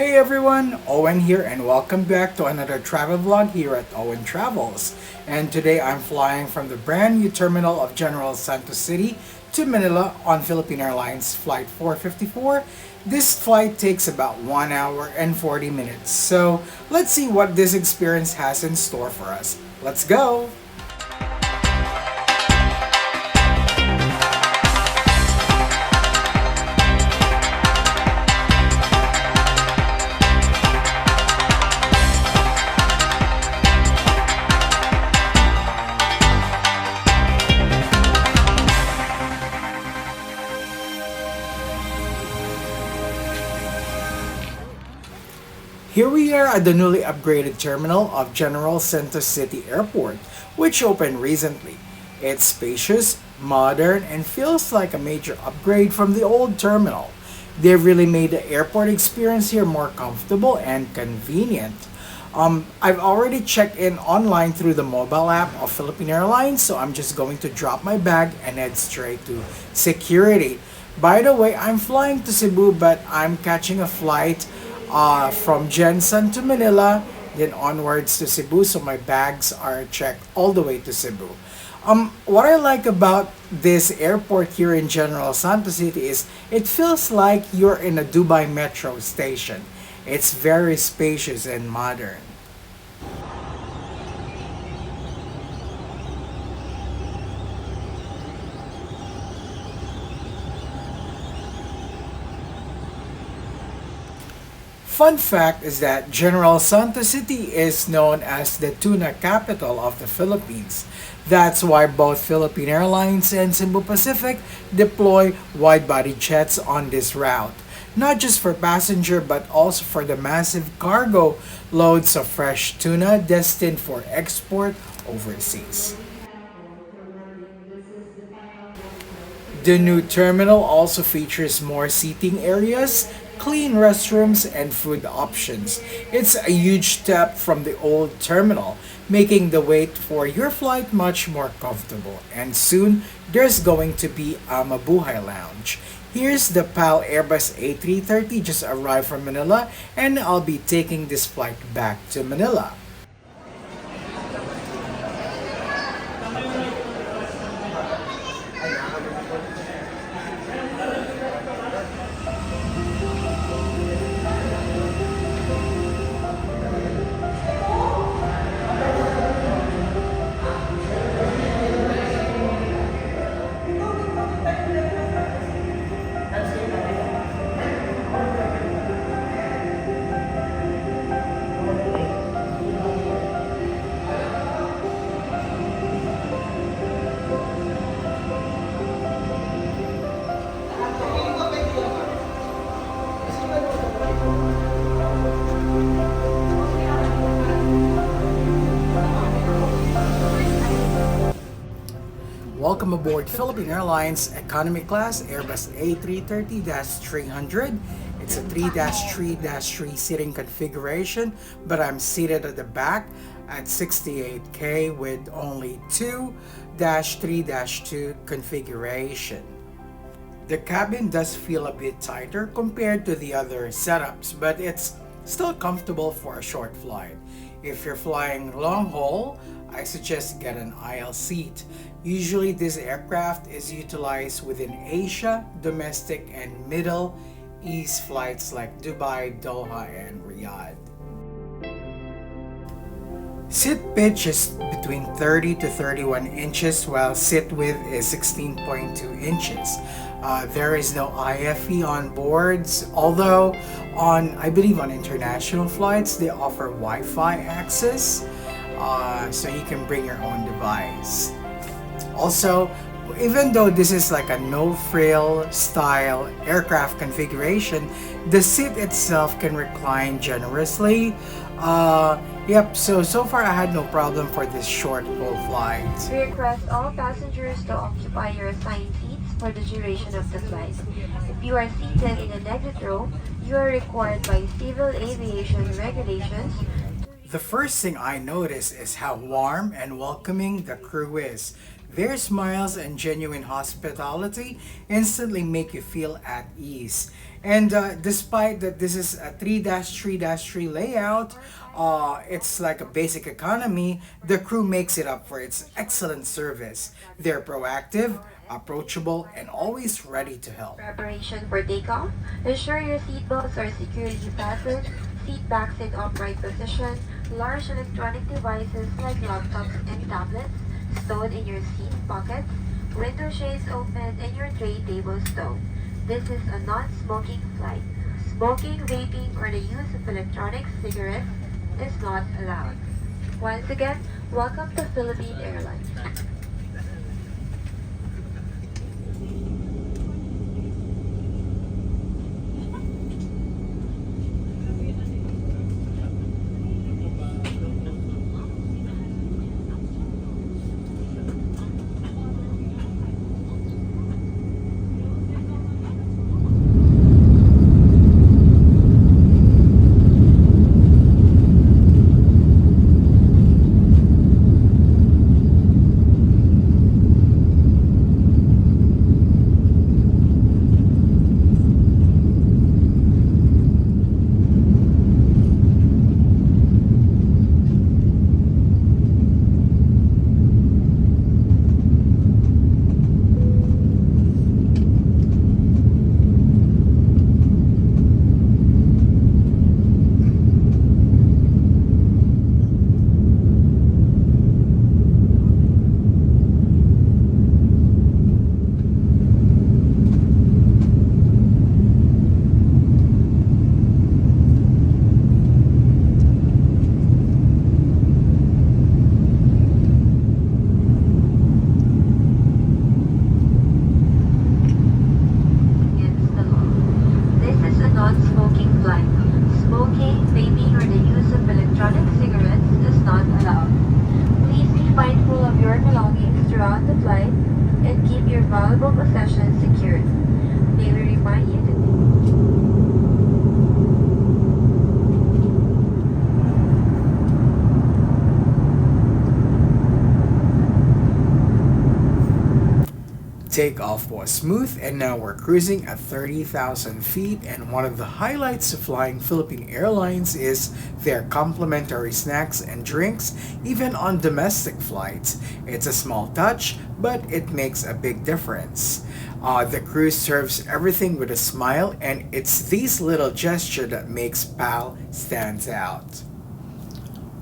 Hey everyone, Owen here and welcome back to another travel vlog here at Owen Travels. And today I'm flying from the brand new terminal of General Santos City to Manila on Philippine Airlines Flight 454. This flight takes about 1 hour and 40 minutes. So let's see what this experience has in store for us. Let's go! Here we are at the newly upgraded terminal of General Santos City Airport, which opened recently. It's spacious, modern, and feels like a major upgrade from the old terminal. They've really made the airport experience here more comfortable and convenient. I've already checked in online through the mobile app of Philippine Airlines, so I'm just going to drop my bag and head straight to security. By the way, I'm flying to Cebu, but I'm catching a flight from Jensen to Manila, then onwards to Cebu, so my bags are checked all the way to Cebu. What I like about this airport here in General Santos City is it feels like you're in a Dubai metro station. It's very spacious and modern. Fun fact is that General Santos City is known as the tuna capital of the Philippines. That's why both Philippine Airlines and Cebu Pacific deploy wide-body jets on this route. Not just for passenger but also for the massive cargo loads of fresh tuna destined for export overseas. The new terminal also features more seating areas, clean restrooms, and food options. It's a huge step from the old terminal, making the wait for your flight much more comfortable. And soon, there's going to be a Mabuhay Lounge. Here's the PAL Airbus A330 just arrived from Manila, and I'll be taking this flight back to Manila. Welcome aboard Philippine Airlines Economy Class Airbus A330-300. It's a 3-3-3 seating configuration, but I'm seated at the back at 68K with only 2-3-2 configuration. The cabin does feel a bit tighter compared to the other setups, but it's still comfortable for a short flight. If you're flying long haul, I suggest get an aisle seat. Usually this aircraft is utilized within Asia, domestic and Middle East flights like Dubai, Doha, and Riyadh. Seat pitch is between 30 to 31 inches while seat width is 16.2 inches. There is no IFE on boards, although I believe on international flights they offer Wi-Fi access, so you can bring your own device. Also, even though this is like a no-frill style aircraft configuration, the seat itself can recline generously. So far I had no problem for this short haul flight. We request all passengers to occupy your assigned seats for the duration of the flight. If you are seated in an exit row, you are required by civil aviation regulations. The first thing I notice is how warm and welcoming the crew is. Their smiles and genuine hospitality instantly make you feel at ease. And despite that this is a 3-3-3 layout, it's like a basic economy, the crew makes it up for its excellent service. They're proactive, approachable, and always ready to help. Preparation for takeoff. Ensure your seatbelts are securely fastened, seat backs in upright position, large electronic devices like laptops and tablets stowed in your seat pockets, window shades open, and your tray table stowed. This is a non-smoking flight. Smoking, vaping, or the use of electronic cigarettes is not allowed. Once again, welcome to Philippine Airlines. Against the law. This is a non-smoking flight. Smoking, vaping, or the use of electronic cigarettes is not allowed. Please be mindful of your belongings throughout the flight and keep your valuable possessions secured. May we remind you to Takeoff was smooth, and now we're cruising at 30,000 feet. And one of the highlights of flying Philippine Airlines is their complimentary snacks and drinks, even on domestic flights. It's a small touch, but it makes a big difference. The crew serves everything with a smile, and it's these little gestures that makes PAL stands out.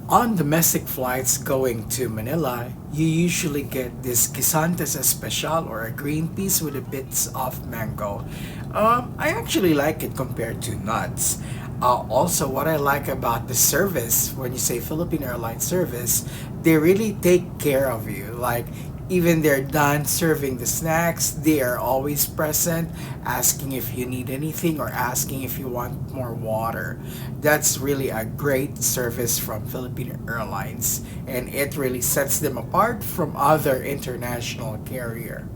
On domestic flights going to Manila, you usually get this guisantes especial or a green peas with a bits of mango. I actually like it compared to nuts. Also, what I like about the service, when you say Philippine Airlines service, they really take care of you. Like, even they're done serving the snacks, they are always present, asking if you need anything or asking if you want more water. That's really a great service from Philippine Airlines, and it really sets them apart from other international carrier.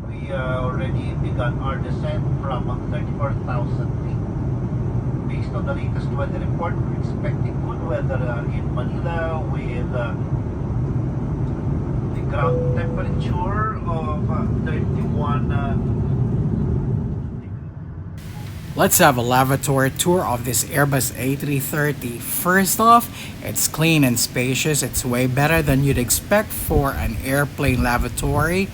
We already begun our descent from 34,000 feet. Based on the latest weather report, we're expecting good weather in Manila with the ground temperature of 31 Let's have a lavatory tour of this Airbus A330. First off, it's clean and spacious. It's way better than you'd expect for an airplane lavatory.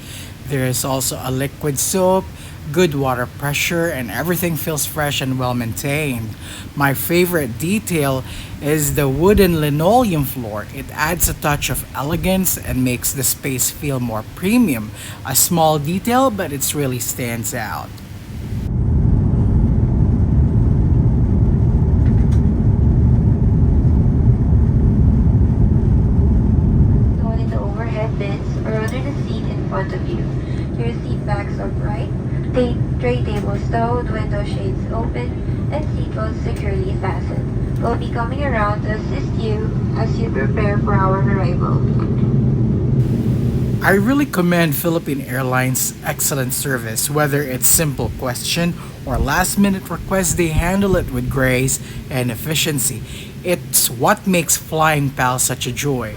There is also a liquid soap, good water pressure, and everything feels fresh and well maintained. My favorite detail is the wooden linoleum floor. It adds a touch of elegance and makes the space feel more premium. A small detail, but it really stands out. stowed in the overhead bins or under the seat in front of you. Your seat backs upright, tray table stowed, window shades open, and seatbelts securely fastened. We'll be coming around to assist you as you prepare for our arrival. I really commend Philippine Airlines' excellent service. Whether it's simple question or last minute request, they handle it with grace and efficiency. It's what makes flying PAL such a joy.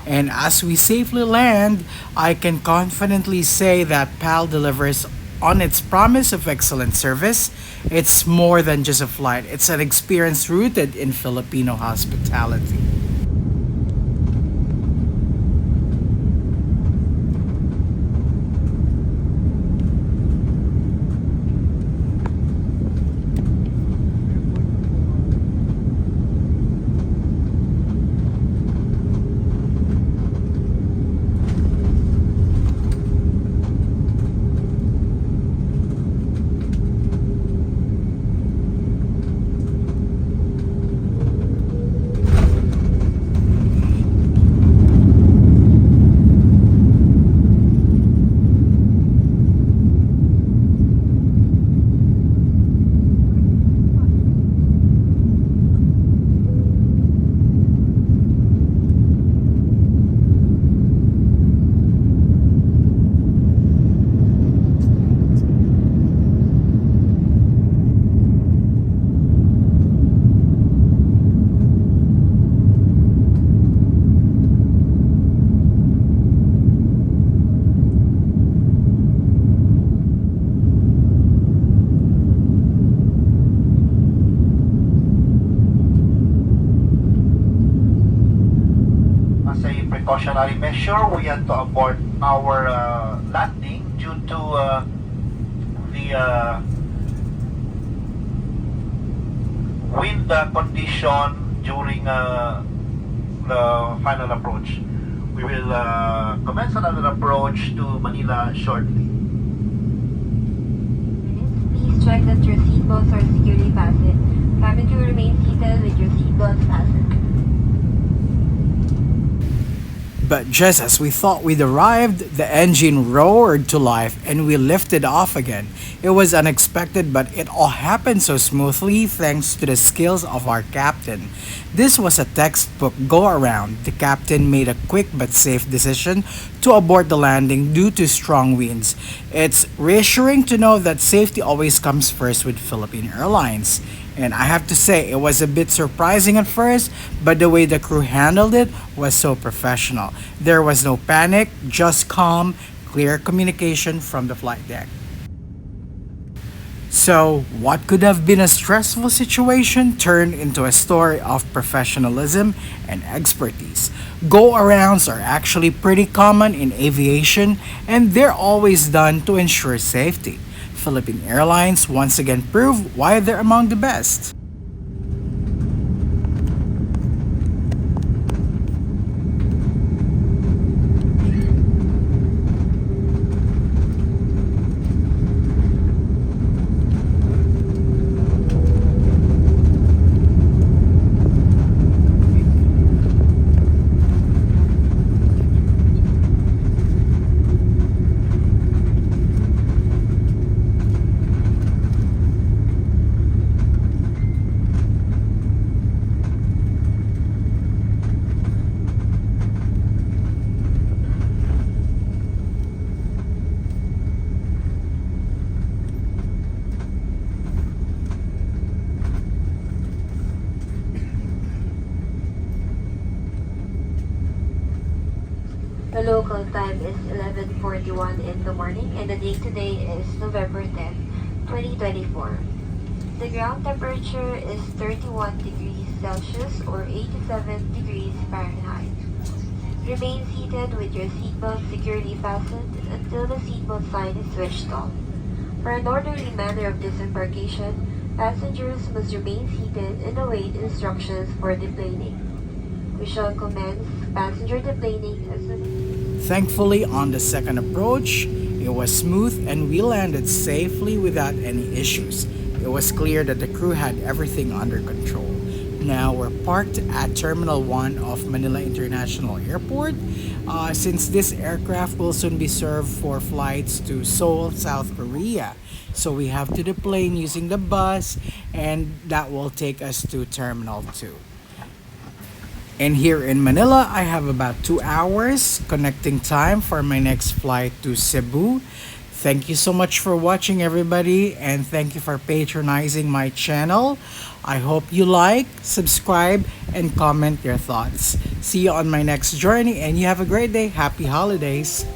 And as we safely land, I can confidently say that PAL delivers on its promise of excellent service. It's more than just a flight, it's an experience rooted in Filipino hospitality. As a precautionary measure, we had to abort our landing due to the wind condition during the final approach. We will commence another approach to Manila shortly. Please check that your seatbelts are securely fastened. Cabin crew remain seated with your seatbelts fastened. But just as we thought we'd arrived, the engine roared to life and we lifted off again. It was unexpected, but it all happened so smoothly thanks to the skills of our captain. This was a textbook go around. The captain made a quick but safe decision to abort the landing due to strong winds. It's reassuring to know that safety always comes first with Philippine Airlines. And I have to say, it was a bit surprising at first, but the way the crew handled it was so professional. There was no panic, just calm, clear communication from the flight deck. So, what could have been a stressful situation turned into a story of professionalism and expertise. Go arounds are actually pretty common in aviation, and they're always done to ensure safety. Philippine Airlines once again proved why they're among the best. The local time is 11:41 in the morning and the date today is November 10, 2024. The ground temperature is 31 degrees Celsius or 87 degrees Fahrenheit. Remain seated with your seatbelt securely fastened until the seatbelt sign is switched on. For an orderly manner of disembarkation, passengers must remain seated and await instructions for deplaning. We shall commence passenger deplaning as soon as... Thankfully, on the second approach, it was smooth and we landed safely without any issues. It was clear that the crew had everything under control. Now we're parked at Terminal 1 of Manila International Airport. Since this aircraft will soon be served for flights to Seoul, South Korea. So we have to deplane using the bus, and that will take us to Terminal 2. And here in Manila, I have about 2 hours connecting time for my next flight to Cebu. Thank you so much for watching, everybody, and thank you for patronizing my channel. I hope you like, subscribe, and comment your thoughts. See you on my next journey, and you have a great day. Happy holidays!